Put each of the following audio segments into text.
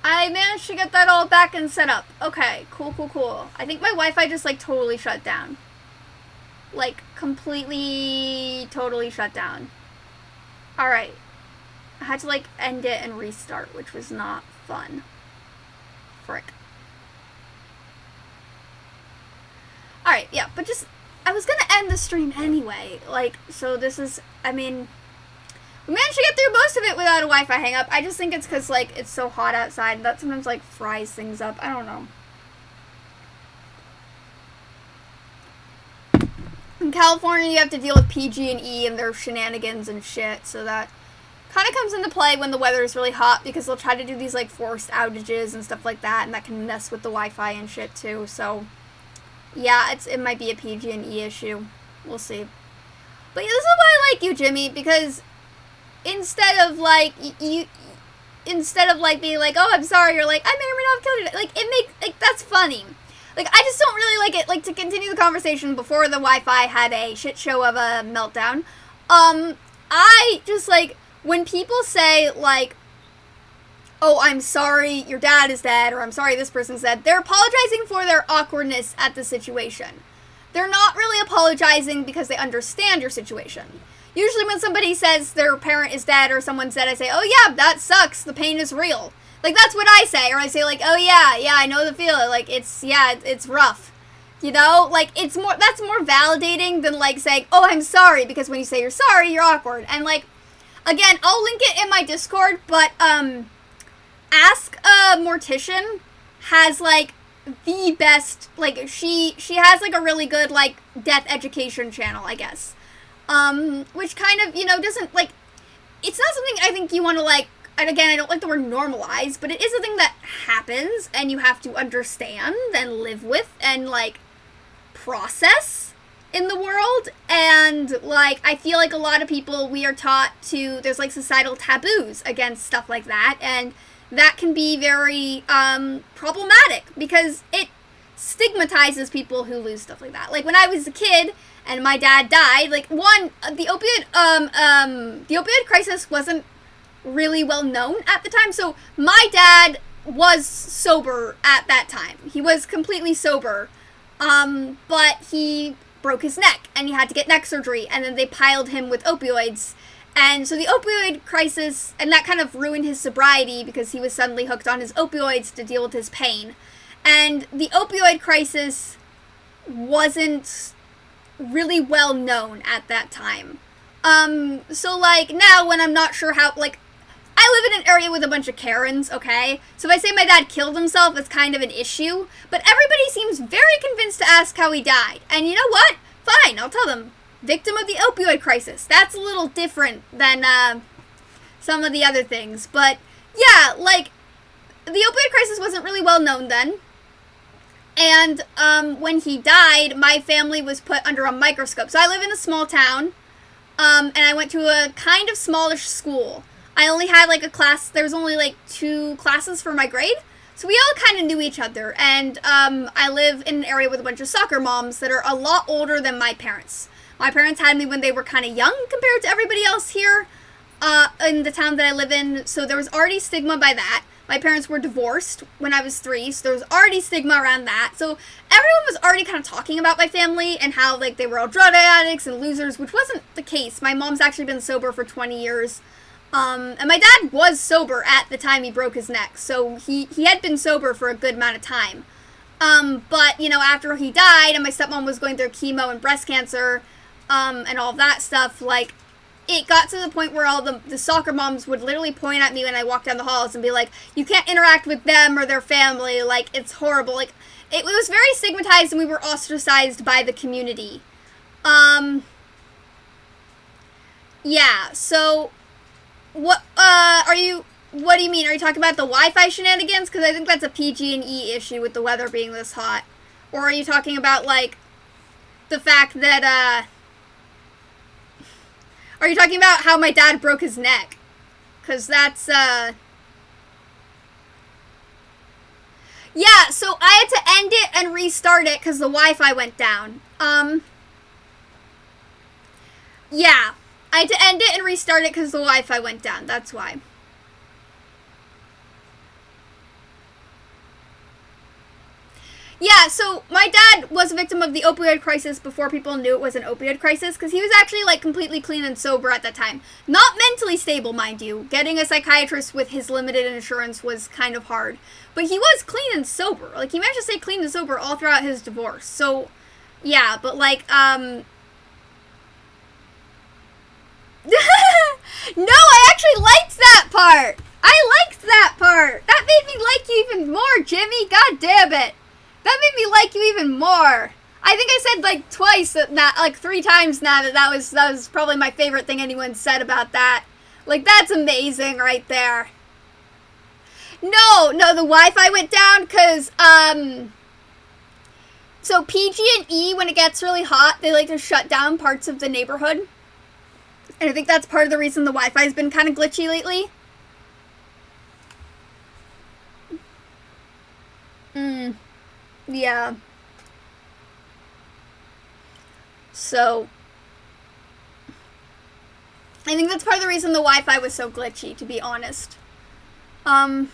I managed to get that all back and set up. Okay, cool, cool, cool. I think my Wi-Fi just, like, totally shut down. Like, completely, totally shut down. Alright. I had to, like, end it and restart, which was not fun. Frick. Alright, yeah, but just, I was gonna end the stream anyway. Like, so this is, I mean, we managed to get through most of it without a Wi-Fi hang-up. I just think it's because, like, it's so hot outside, and that sometimes, like, fries things up. I don't know. In California, you have to deal with PG&E and their shenanigans and shit, so that kind of comes into play when the weather is really hot, because they'll try to do these, like, forced outages and stuff like that, and that can mess with the Wi-Fi and shit, too, so yeah, it might be a PG&E issue. We'll see. But this is why I like you, Jimmy, because instead of, like, instead of, like, being like, oh, I'm sorry, you're like, I may or may not have killed you, like, it makes, like, that's funny. Like, I just don't really like it, like, to continue the conversation before the Wi-Fi had a shit show of a meltdown. I just, like, when people say, like, oh, I'm sorry your dad is dead, or I'm sorry this person's dead, they're apologizing for their awkwardness at the situation. They're not really apologizing because they understand your situation. Usually when somebody says their parent is dead or someone's dead, I say, oh yeah, that sucks, the pain is real. Like, that's what I say, or I say, like, oh yeah, I know the feeling, like, it's rough. You know? Like, that's more validating than, like, saying, oh, I'm sorry, because when you say you're sorry, you're awkward. And, like, again, I'll link it in my Discord, but, Ask a Mortician has, like, the best, like, she has, like, a really good, like, death education channel, I guess. Which kind of, you know, doesn't, like, it's not something I think you want to, like, and again, I don't like the word normalize, but it is a thing that happens, and you have to understand and live with and, like, process in the world. And, like, I feel like a lot of people, we are taught to, there's, like, societal taboos against stuff like that, and that can be very problematic because it stigmatizes people who lose stuff like that. Like, when I was a kid and my dad died, like, the opioid crisis wasn't really well known at the time. So my dad was sober at that time. He was completely sober, but he broke his neck and he had to get neck surgery, and then they piled him with opioids. And so the opioid crisis, and that kind of ruined his sobriety because he was suddenly hooked on his opioids to deal with his pain. And the opioid crisis wasn't really well known at that time. So, like, now when I'm not sure how, like, I live in an area with a bunch of Karens, okay? So if I say my dad killed himself, it's kind of an issue. But everybody seems very convinced to ask how he died. And you know what? Fine, I'll tell them. Victim of the opioid crisis. That's a little different than some of the other things. But, yeah, like, the opioid crisis wasn't really well known then. And when he died, my family was put under a microscope. So I live in a small town, and I went to a kind of smallish school. I only had, like, a class, there was only, like, 2 classes for my grade, so we all kind of knew each other, and I live in an area with a bunch of soccer moms that are a lot older than my parents. My parents had me when they were kind of young compared to everybody else here in the town that I live in, so there was already stigma by that. My parents were divorced when I was 3, so there was already stigma around that. So everyone was already kind of talking about my family and how, like, they were all drug addicts and losers, which wasn't the case. My mom's actually been sober for 20 years. And my dad was sober at the time he broke his neck, so he had been sober for a good amount of time. But, you know, after he died and my stepmom was going through chemo and breast cancer, and all that stuff, like, it got to the point where all the soccer moms would literally point at me when I walked down the halls and be like, you can't interact with them or their family, like, it's horrible. Like, it was very stigmatized, and we were ostracized by the community. Yeah, so what do you mean? Are you talking about the Wi-Fi shenanigans? Because I think that's a PG&E issue with the weather being this hot. Or are you talking about, like, the fact that, are you talking about how my dad broke his neck? Because that's, yeah, so I had to end it and restart it because the Wi-Fi went down. Yeah, I had to end it and restart it because the Wi-Fi went down. That's why. so my dad was a victim of the opioid crisis before people knew it was an opioid crisis, because he was actually, like, completely clean and sober at that time. Not mentally stable, mind you. Getting a psychiatrist with his limited insurance was kind of hard. But he was clean and sober. Like, he managed to stay clean and sober all throughout his divorce. So, yeah, but, like, No, I actually liked that part! I liked that part! That made me like you even more, Jimmy! God damn it! That made me like you even more! I think I said, like, twice, like, 3 times now that was probably my favorite thing anyone said about that. Like, that's amazing right there. No, the Wi-Fi went down because, so PG&E, when it gets really hot, they like to shut down parts of the neighborhood. And I think that's part of the reason the Wi-Fi's been kind of glitchy lately. Yeah. So, I think that's part of the reason the Wi-Fi was so glitchy, to be honest. Yeah,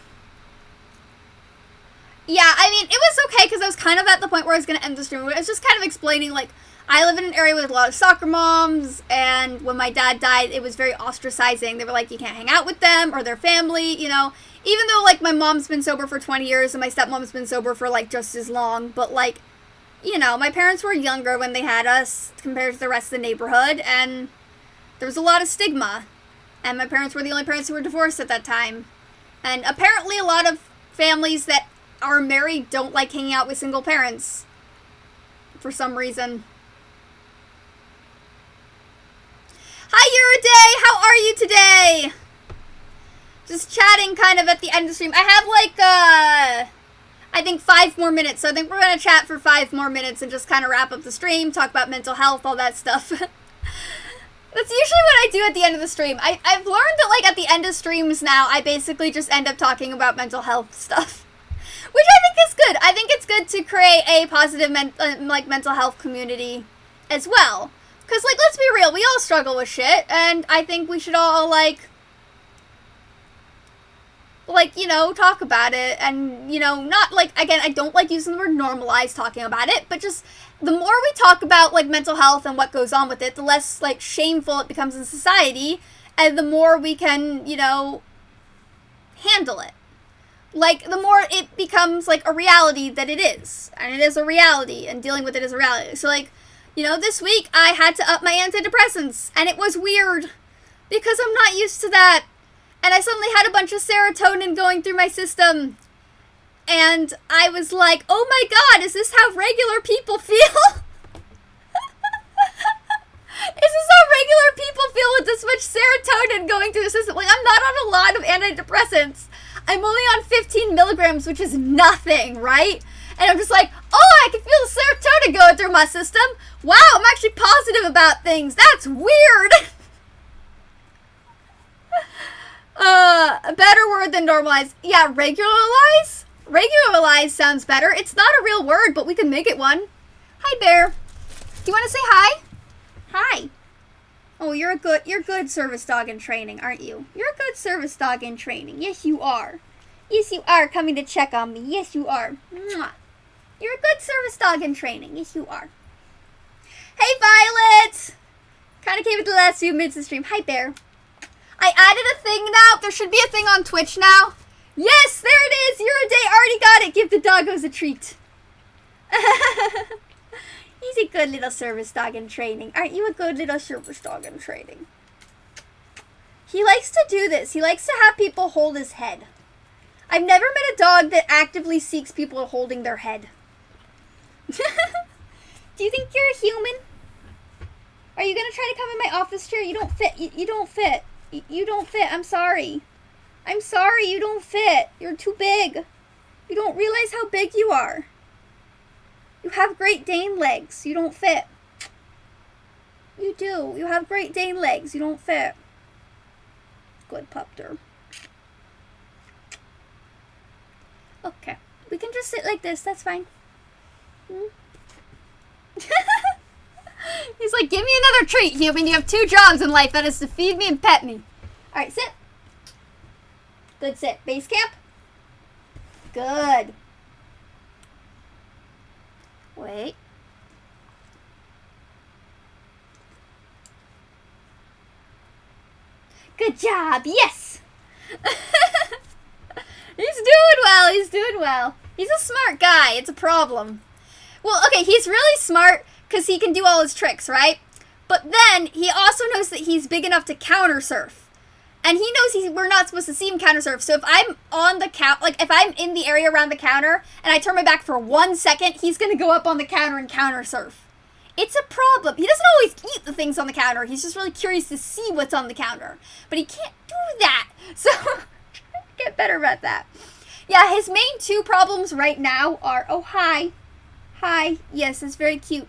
I mean, it was okay, because I was kind of at the point where I was going to end the stream. I was just kind of explaining, like, I live in an area with a lot of soccer moms, and when my dad died, it was very ostracizing. They were like, you can't hang out with them or their family, you know. Even though, like, my mom's been sober for 20 years and my stepmom's been sober for, like, just as long. But, like, you know, my parents were younger when they had us compared to the rest of the neighborhood, and there was a lot of stigma. And my parents were the only parents who were divorced at that time. And apparently a lot of families that are married don't like hanging out with single parents for some reason. Hi, Yuriday! How are you today? Just chatting kind of at the end of the stream. I have like, I think 5 more minutes. So I think we're going to chat for 5 more minutes and just kind of wrap up the stream, talk about mental health, all that stuff. That's usually what I do at the end of the stream. I've learned that, like, at the end of streams now, I basically just end up talking about mental health stuff. Which I think is good. I think it's good to create a positive, mental health community as well. Because, like, let's be real, we all struggle with shit, and I think we should all, like, you know, talk about it, and, you know, not, like, again, I don't like using the word normalize talking about it, but just, the more we talk about, like, mental health and what goes on with it, the less, like, shameful it becomes in society, and the more we can, you know, handle it. Like, the more it becomes, like, a reality that it is. And it is a reality, and dealing with it is a reality. So, like, you know, this week I had to up my antidepressants, and it was weird, because I'm not used to that. And I suddenly had a bunch of serotonin going through my system, and I was like, oh my god, is this how regular people feel? Is this how regular people feel with this much serotonin going through the system? Like, I'm not on a lot of antidepressants. I'm only on 15 milligrams, which is nothing, right? And I'm just like, oh, I can feel the serotonin going through my system. Wow, I'm actually positive about things. That's weird. A better word than normalize. Yeah, regularize? Regularize sounds better. It's not a real word, but we can make it one. Hi, Bear. Do you want to say hi? Hi. Oh, you're good service dog in training, aren't you? You're a good service dog in training. Yes, you are. Yes, you are coming to check on me. Yes, you are. Mwah. You're a good service dog in training. Yes, you are. Hey, Violet! Kind of came at the last few minutes of the stream. Hi, Bear. I added a thing now. There should be a thing on Twitch now. Yes, there it is. You're a day already got it. Give the doggos a treat. He's a good little service dog in training. Aren't you a good little service dog in training? He likes to do this. He likes to have people hold his head. I've never met a dog that actively seeks people holding their head. Do you think you're a human? Are you going to try to come in my office chair? You don't fit. You don't fit. You don't fit. I'm sorry. I'm sorry. You don't fit. You're too big. You don't realize how big you are. You have Great Dane legs. You don't fit. You do. You have Great Dane legs. You don't fit. Good pupter. Okay. We can just sit like this. That's fine. He's like, give me another treat, human. You have 2 jobs in life. That is to feed me and pet me. Alright, sit. Good sit. Base camp. Good. Wait. Good job. Yes. He's doing well. He's doing well. He's a smart guy. It's a problem. Well, okay, he's really smart because he can do all his tricks, right? But then he also knows that he's big enough to counter surf. And he knows we're not supposed to see him counter surf. So if I'm on the if I'm in the area around the counter and I turn my back for 1 second, he's going to go up on the counter and counter surf. It's a problem. He doesn't always eat the things on the counter. He's just really curious to see what's on the counter. But he can't do that. So I'm trying to get better about that. Yeah, his main 2 problems right now are... Oh, hi. Hi. Yes, it's very cute.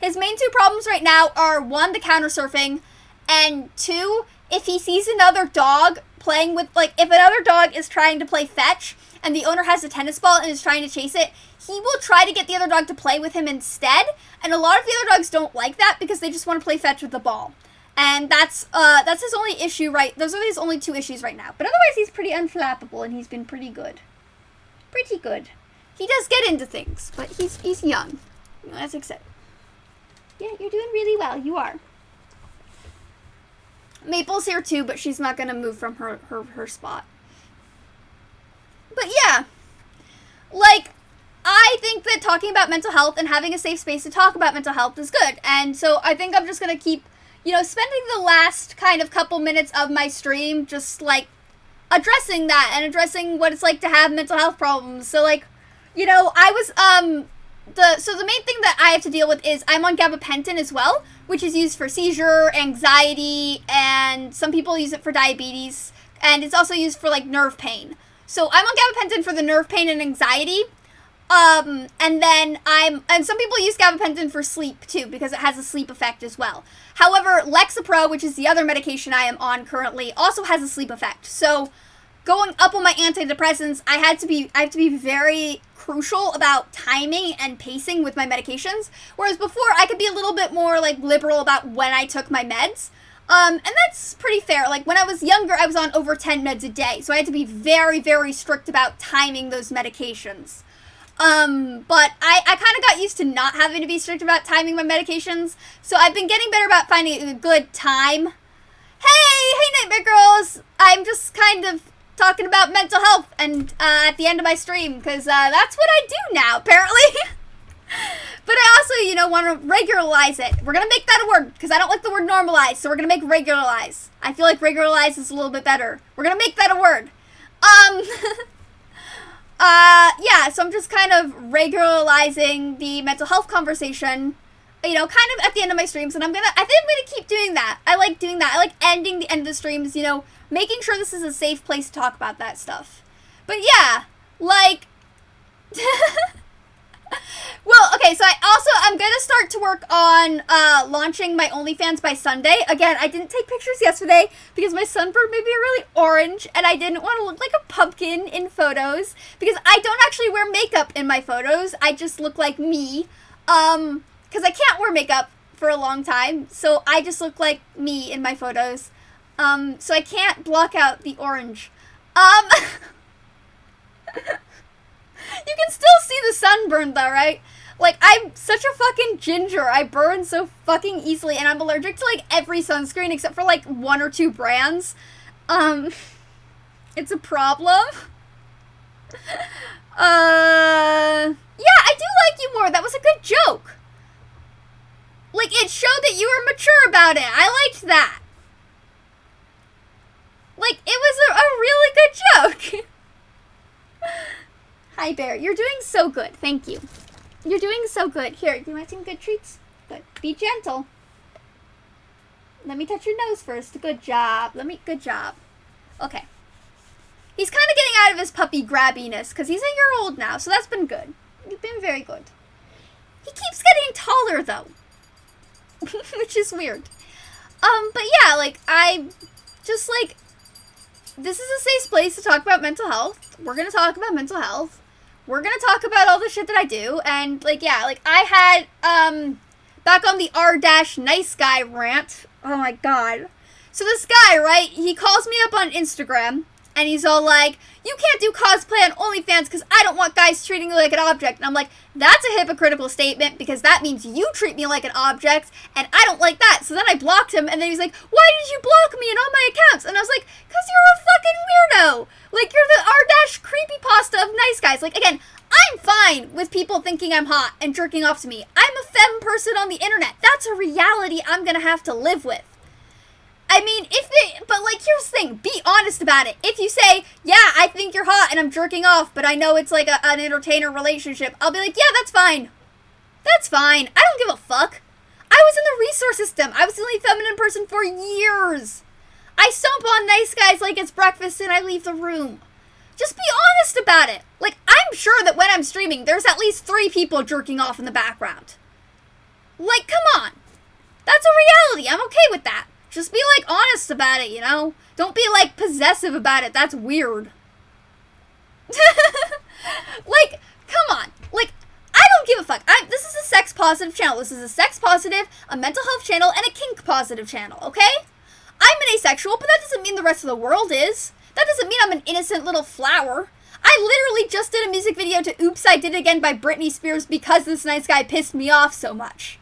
His main 2 problems right now are, 1, the counter surfing, and 2, if he sees another dog playing with... Like, if another dog is trying to play fetch, and the owner has a tennis ball and is trying to chase it, he will try to get the other dog to play with him instead. And a lot of the other dogs don't like that because they just want to play fetch with the ball. And that's his only issue, right? Those are his only 2 issues right now. But otherwise, he's pretty unflappable, and he's been pretty good. Pretty good. He does get into things, but he's young. That's exciting. Yeah, you're doing really well. You are. Maple's here too, but she's not going to move from her spot. But yeah, like, I think that talking about mental health and having a safe space to talk about mental health is good. And so I think I'm just going to keep, spending the last kind of couple minutes of my stream just, like, addressing that and addressing what it's like to have mental health problems. So, like, I was, so the main thing that I have to deal with is I'm on gabapentin as well, which is used for seizure, anxiety, and some people use it for diabetes, and it's also used for, like, nerve pain. So I'm on gabapentin for the nerve pain and anxiety, and some people use gabapentin for sleep too, because it has a sleep effect as well. However, Lexapro, which is the other medication I am on currently, also has a sleep effect. So going up on my antidepressants, I have to be very crucial about timing and pacing with my medications, whereas before I could be a little bit more, like, liberal about when I took my meds. And that's pretty fair. Like, when I was younger, I was on over 10 meds a day, so I had to be very, very strict about timing those medications. But I kind of got used to not having to be strict about timing my medications, so I've been getting better about finding a good time. Hey, Nightmare Girls! I'm just kind of talking about mental health and at the end of my stream, because that's what I do now, apparently. But I also, want to regularize it. We're going to make that a word, because I don't like the word normalize, so we're going to make regularize. I feel like regularize is a little bit better. We're going to make that a word. Yeah, so I'm just kind of regularizing the mental health conversation, kind of at the end of my streams, and I think I'm going to keep doing that. I like doing that. I like ending the end of the streams, making sure this is a safe place to talk about that stuff. But yeah, like... Well, okay, so I'm going to start to work on launching my OnlyFans by Sunday. Again, I didn't take pictures yesterday because my sunburn made me really orange, and I didn't want to look like a pumpkin in photos because I don't actually wear makeup in my photos. I just look like me because I can't wear makeup for a long time, so I just look like me in my photos. So I can't block out the orange. You can still see the sunburn though, right? Like, I'm such a fucking ginger. I burn so fucking easily, and I'm allergic to, like, every sunscreen except for, like, 1 or 2 brands. It's a problem. Yeah, I do like you more. That was a good joke. Like, it showed that you were mature about it. I liked that. Like, it was a really good joke. Hi, Bear. You're doing so good. Thank you. You're doing so good. Here, do you want some good treats? Good. Be gentle. Let me touch your nose first. Good job. Good job. Okay. He's kind of getting out of his puppy grabbiness because he's a year old now, so that's been good. You've been very good. He keeps getting taller, though, which is weird. But yeah, like, I just, like, this is a safe place to talk about mental health. We're going to talk about mental health. We're going to talk about all the shit that I do. And, like, yeah, like, I had, back on the R-nice guy rant. Oh, my God. So this guy, right, he calls me up on Instagram. And he's all like, you can't do cosplay on OnlyFans because I don't want guys treating you like an object. And I'm like, that's a hypocritical statement because that means you treat me like an object and I don't like that. So then I blocked him and then he's like, why did you block me in all my accounts? And I was like, because you're a fucking weirdo. Like, you're the R- creepypasta of nice guys. Like, again, I'm fine with people thinking I'm hot and jerking off to me. I'm a femme person on the internet. That's a reality I'm gonna have to live with. I mean, but like, here's the thing, be honest about it. If you say, yeah, I think you're hot and I'm jerking off, but I know it's like an entertainer relationship, I'll be like, yeah, that's fine. That's fine. I don't give a fuck. I was in the resource system. I was the only feminine person for years. I stomp on nice guys like it's breakfast and I leave the room. Just be honest about it. Like, I'm sure that when I'm streaming, there's at least 3 people jerking off in the background. Like, come on. That's a reality. I'm okay with that. Just be, like, honest about it, you know? Don't be, like, possessive about it. That's weird. Like, come on. Like, I don't give a fuck. This is a sex-positive channel. This is a sex-positive, a mental health channel, and a kink-positive channel, okay? I'm an asexual, but that doesn't mean the rest of the world is. That doesn't mean I'm an innocent little flower. I literally just did a music video to Oops, I Did It Again by Britney Spears because this nice guy pissed me off so much.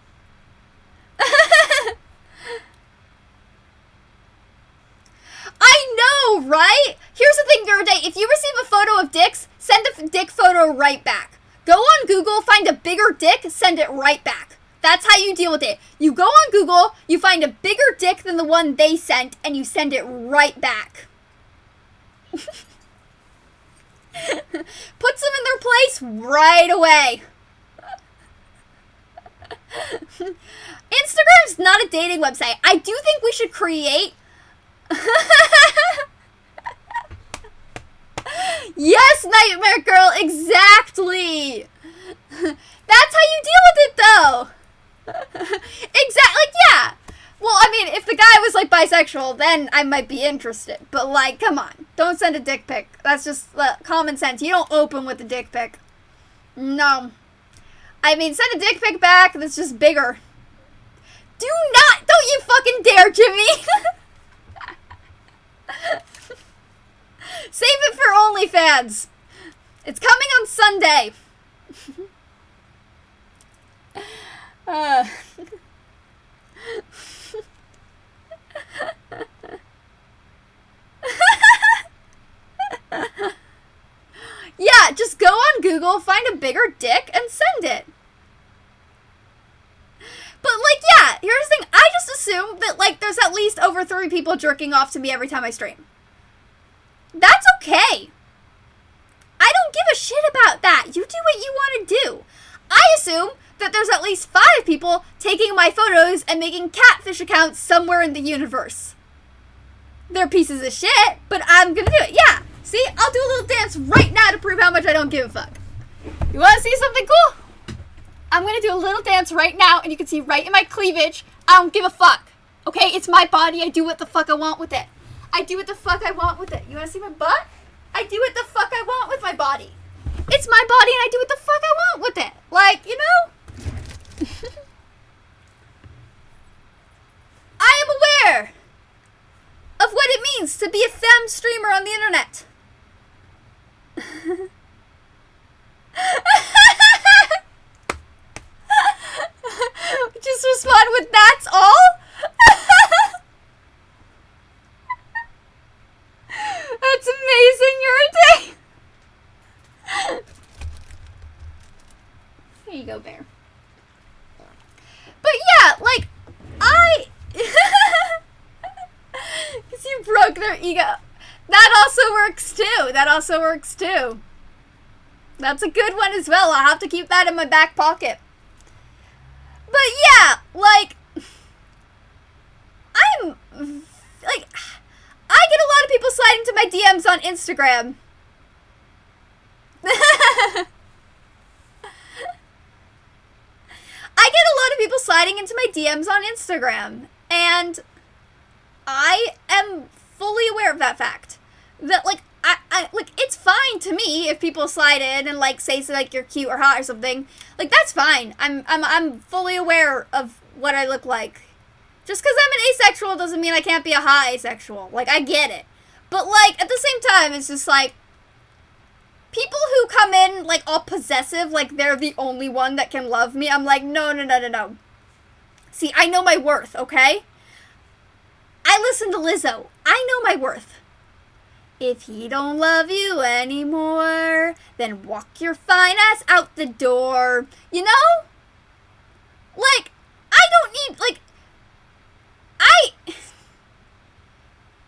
I know, right? Here's the thing, Day. If you receive a photo of dicks, send the dick photo right back. Go on Google, find a bigger dick, send it right back. That's how you deal with it. You go on Google, you find a bigger dick than the one they sent, and you send it right back. Puts them in their place right away. Instagram's not a dating website. I do think we should create... Yes, Nightmare Girl, exactly. That's how you deal with it, though. Exactly, like, yeah. Well, I mean, if the guy was, like, bisexual, then I might be interested. But, like, come on. Don't send a dick pic. That's just common sense. You don't open with a dick pic. No. I mean, send a dick pic back that's just bigger. Don't you fucking dare, Jimmy. Save it for OnlyFans. It's coming on Sunday. Yeah, just go on Google, find a bigger dick, and send it. But, like, yeah, here's the thing. I just assume that, like, there's at least over 3 people jerking off to me every time I stream. That's okay. I don't give a shit about that. You do what you want to do. I assume that there's at least 5 people taking my photos and making catfish accounts somewhere in the universe. They're pieces of shit, but I'm gonna do it. Yeah. See, I'll do a little dance right now to prove how much I don't give a fuck. You want to see something cool? I'm gonna do a little dance right now, and you can see right in my cleavage, I don't give a fuck. Okay? It's my body. I do what the fuck I want with it. I do what the fuck I want with it. You want to see my butt? I do what the fuck I want with my body. It's my body, and I do what the fuck I want with it. Like, you know? I am aware of what it means to be a femme streamer on the internet. Just respond with "that's all"? That's amazing, you're a day. Here you go, Bear. But yeah, like, because you broke their ego. That also works too. That also works too. That's a good one as well. I'll have to keep that in my back pocket. But yeah, like, I'm, like, I get a lot of people sliding to my DMs on Instagram. I get a lot of people sliding into my DMs on Instagram, and I am fully aware of that fact. That, like, like, it's fine to me if people slide in and, like, say, like, you're cute or hot or something. Like, that's fine. I'm fully aware of what I look like. Just because I'm an asexual doesn't mean I can't be a hot asexual. Like, I get it. But, like, at the same time, it's just, like, people who come in, like, all possessive, like, they're the only one that can love me, I'm like, no. See, I know my worth, okay? I listen to Lizzo. I know my worth. If he don't love you anymore, then walk your fine ass out the door. You know? Like, I don't need, like,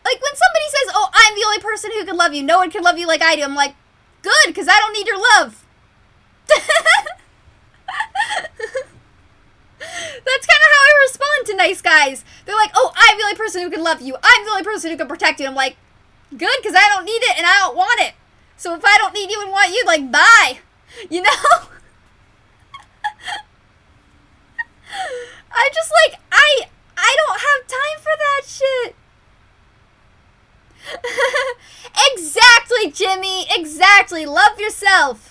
like, when somebody says, oh, I'm the only person who can love you, no one can love you like I do, I'm like, good, because I don't need your love. That's kind of how I respond to nice guys. They're like, oh, I'm the only person who can love you. I'm the only person who can protect you. I'm like, good, because I don't need it and I don't want it. So if I don't need you and want you, like, bye. You know? I just, like, I don't have time for that shit. Exactly, Jimmy. Exactly. Love yourself.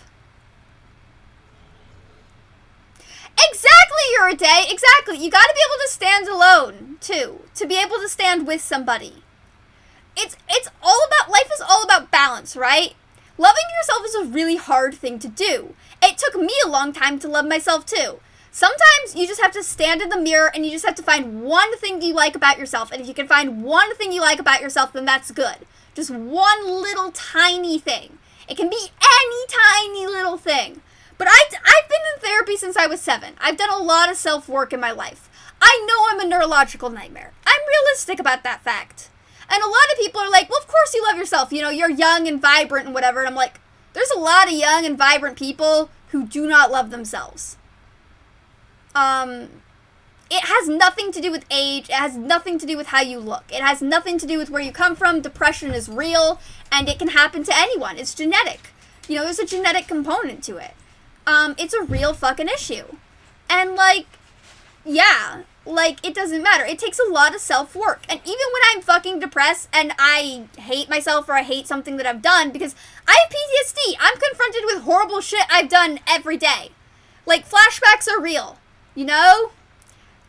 Exactly, you're a day. Exactly. You gotta be able to stand alone, too. To be able to stand with somebody. It's all about, life is all about balance, right? Loving yourself is a really hard thing to do. It took me a long time to love myself, too. Sometimes you just have to stand in the mirror and you just have to find one thing you like about yourself. And if you can find one thing you like about yourself, then that's good. Just one little tiny thing. It can be any tiny little thing. But I've been in therapy since I was 7. I've done a lot of self-work in my life. I know I'm a neurological nightmare. I'm realistic about that fact. And a lot of people are like, well, of course you love yourself. You know, you're young and vibrant and whatever. And I'm like, there's a lot of young and vibrant people who do not love themselves. It has nothing to do with age. It has nothing to do with how you look. It has nothing to do with where you come from. Depression is real, and it can happen to anyone. It's genetic. You know, there's a genetic component to it. It's a real fucking issue. And, like, yeah, like, it doesn't matter. It takes a lot of self-work. And even when I'm fucking depressed and I hate myself or I hate something that I've done, because I have PTSD. I'm confronted with horrible shit I've done every day. Like, flashbacks are real, you know?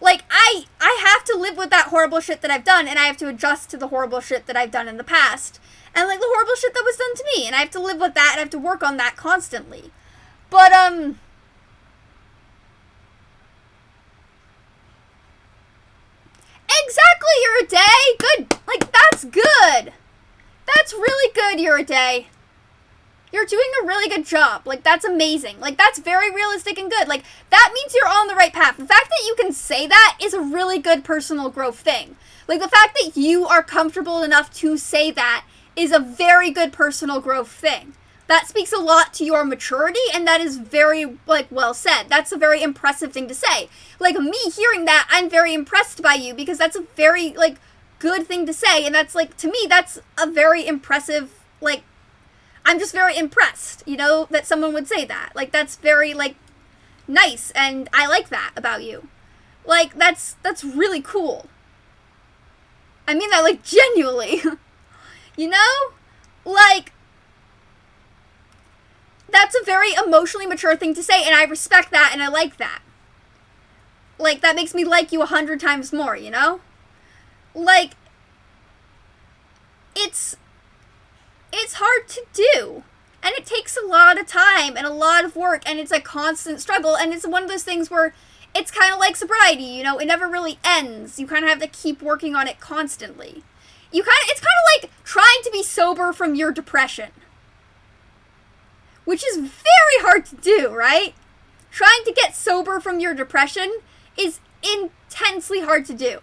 Like, I have to live with that horrible shit that I've done, and I have to adjust to the horrible shit that I've done in the past. And, like, the horrible shit that was done to me. And I have to live with that, and I have to work on that constantly. But, exactly, you're a day. Good. Like, that's good. That's really good, you're a day. You're doing a really good job. Like, that's amazing. Like, that's very realistic and good. Like, that means you're on the right path. The fact that you can say that is a really good personal growth thing. Like, the fact that you are comfortable enough to say that is a very good personal growth thing. That speaks a lot to your maturity, and that is very, like, well said. That's a very impressive thing to say. Like, me hearing that, I'm very impressed by you, because that's a very, like, good thing to say, and that's, like, to me, that's a very impressive, like, I'm just very impressed, you know, that someone would say that. Like, that's very, like, nice, and I like that about you. Like, that's really cool. I mean that, like, genuinely. You know? Like, that's a very emotionally mature thing to say, and I respect that, and I like that. Like, that makes me like you 100 times more, you know? Like, it's hard to do, and it takes a lot of time and a lot of work, and it's a constant struggle, and it's one of those things where it's kind of like sobriety, you know, it never really ends. You kind of have to keep working on it constantly. It's kind of like trying to be sober from your depression, which is very hard to do, right? Trying to get sober from your depression is intensely hard to do.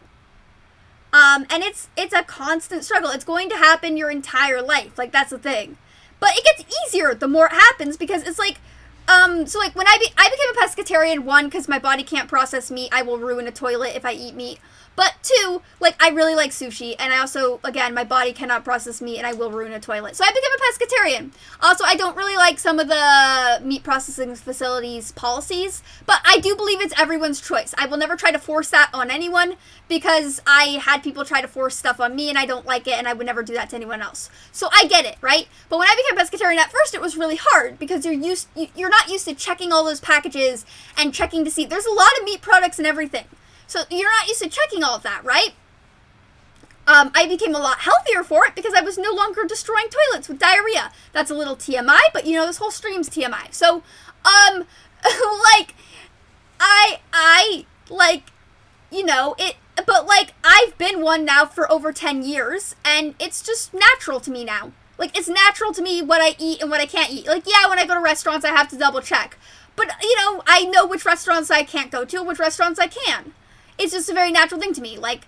And it's a constant struggle. It's going to happen your entire life. Like, that's the thing. But it gets easier the more it happens, because it's like, so like when I became a pescatarian, 1, because my body can't process meat. I will ruin a toilet if I eat meat. But 2, like, I really like sushi, and I also, again, my body cannot process meat, and I will ruin a toilet. So I became a pescatarian. Also, I don't really like some of the meat processing facilities' policies, but I do believe it's everyone's choice. I will never try to force that on anyone, because I had people try to force stuff on me, and I don't like it, and I would never do that to anyone else. So I get it, right? But when I became a pescatarian, at first it was really hard, because you're not used to checking all those packages and checking to see. There's a lot of meat products and everything. So you're not used to checking all of that, right? I became a lot healthier for it because I was no longer destroying toilets with diarrhea. That's a little TMI, but you know, this whole stream's TMI. So, like, I, like, you know, but, like, I've been one now for over 10 years, and it's just natural to me now. Like, it's natural to me what I eat and what I can't eat. Like, yeah, when I go to restaurants, I have to double check. But, you know, I know which restaurants I can't go to and which restaurants I can. It's just a very natural thing to me. Like,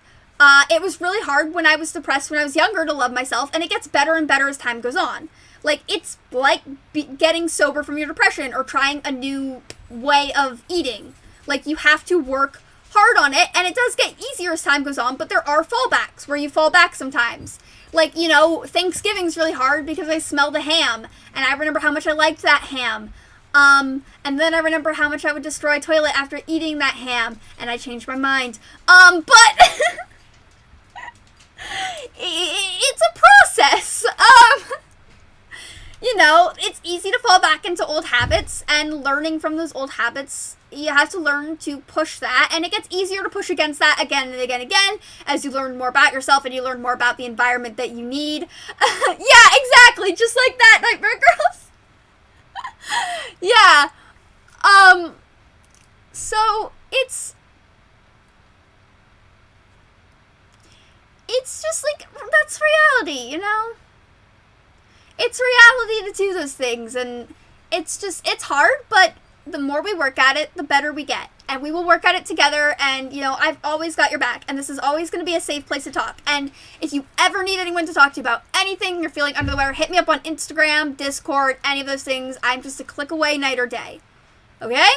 it was really hard when I was depressed when I was younger to love myself, and it gets better and better as time goes on. Like, it's like getting sober from your depression or trying a new way of eating. Like, you have to work hard on it, and it does get easier as time goes on, but there are fallbacks where you fall back sometimes. Like, you know, Thanksgiving's really hard because I smell the ham, and I remember how much I liked that ham. And then I remember how much I would destroy a toilet after eating that ham, and I changed my mind. But it's a process. You know, it's easy to fall back into old habits, and learning from those old habits, you have to learn to push that, and it gets easier to push against that again and again and again as you learn more about yourself and you learn more about the environment that you need. Yeah, exactly, just like that, Nightmare Girls. Yeah. So it's just like, that's reality, you know? It's reality to do those things, and it's hard, but the more we work at it, the better we get. And we will work at it together, and, you know, I've always got your back, and this is always going to be a safe place to talk. And if you ever need anyone to talk to about anything, you're feeling under the weather, hit me up on Instagram, Discord, any of those things. I'm just a click away night or day. Okay?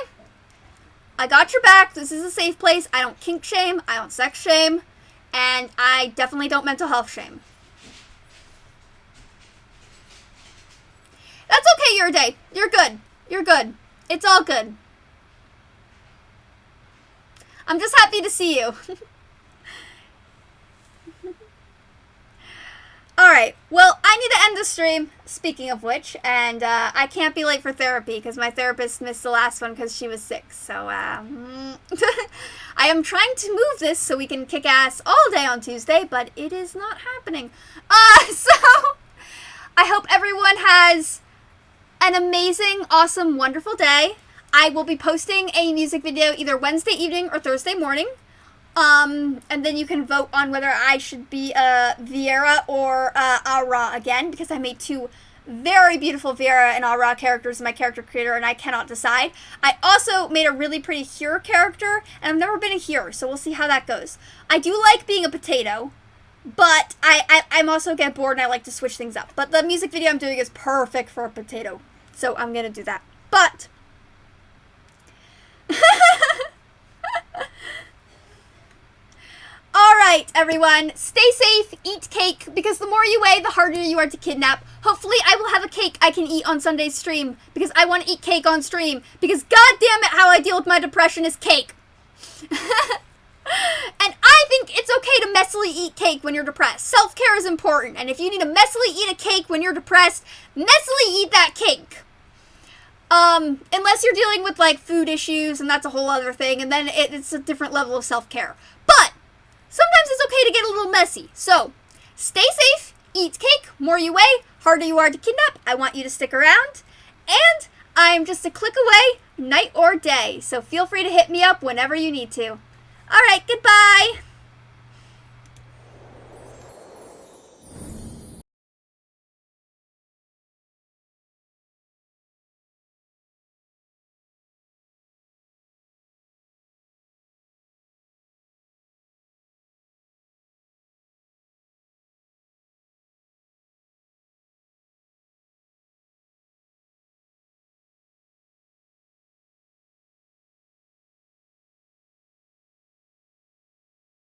I got your back. This is a safe place. I don't kink shame. I don't sex shame. And I definitely don't mental health shame. That's okay, you're a day. You're good. You're good. It's all good. I'm just happy to see you. Alright, well, I need to end the stream, speaking of which, and I can't be late for therapy because my therapist missed the last one because she was sick, so I am trying to move this so we can kick ass all day on Tuesday, but it is not happening. So, I hope everyone has an amazing, awesome, wonderful day. I will be posting a music video either Wednesday evening or Thursday morning. And then you can vote on whether I should be Viera or Ara again, because I made two very beautiful Viera and Ara characters in my character creator, and I cannot decide. I also made a really pretty Hero character, and I've never been a Hero, so we'll see how that goes. I do like being a potato, but I'm also get bored and I like to switch things up. But the music video I'm doing is perfect for a potato, so I'm gonna do that. But alright, everyone, stay safe, eat cake, because the more you weigh, the harder you are to kidnap. Hopefully, I will have a cake I can eat on Sunday's stream, because I want to eat cake on stream, because goddamn it, how I deal with my depression is cake. And I think it's okay to messily eat cake when you're depressed. Self-care is important, and if you need to messily eat a cake when you're depressed, messily eat that cake. Unless you're dealing with, like, food issues, and that's a whole other thing, and then it's a different level of self-care. But sometimes it's okay to get a little messy. So, stay safe, eat cake, more you weigh, harder you are to kidnap. I want you to stick around. And I'm just a click away, night or day. So feel free to hit me up whenever you need to. Alright, goodbye!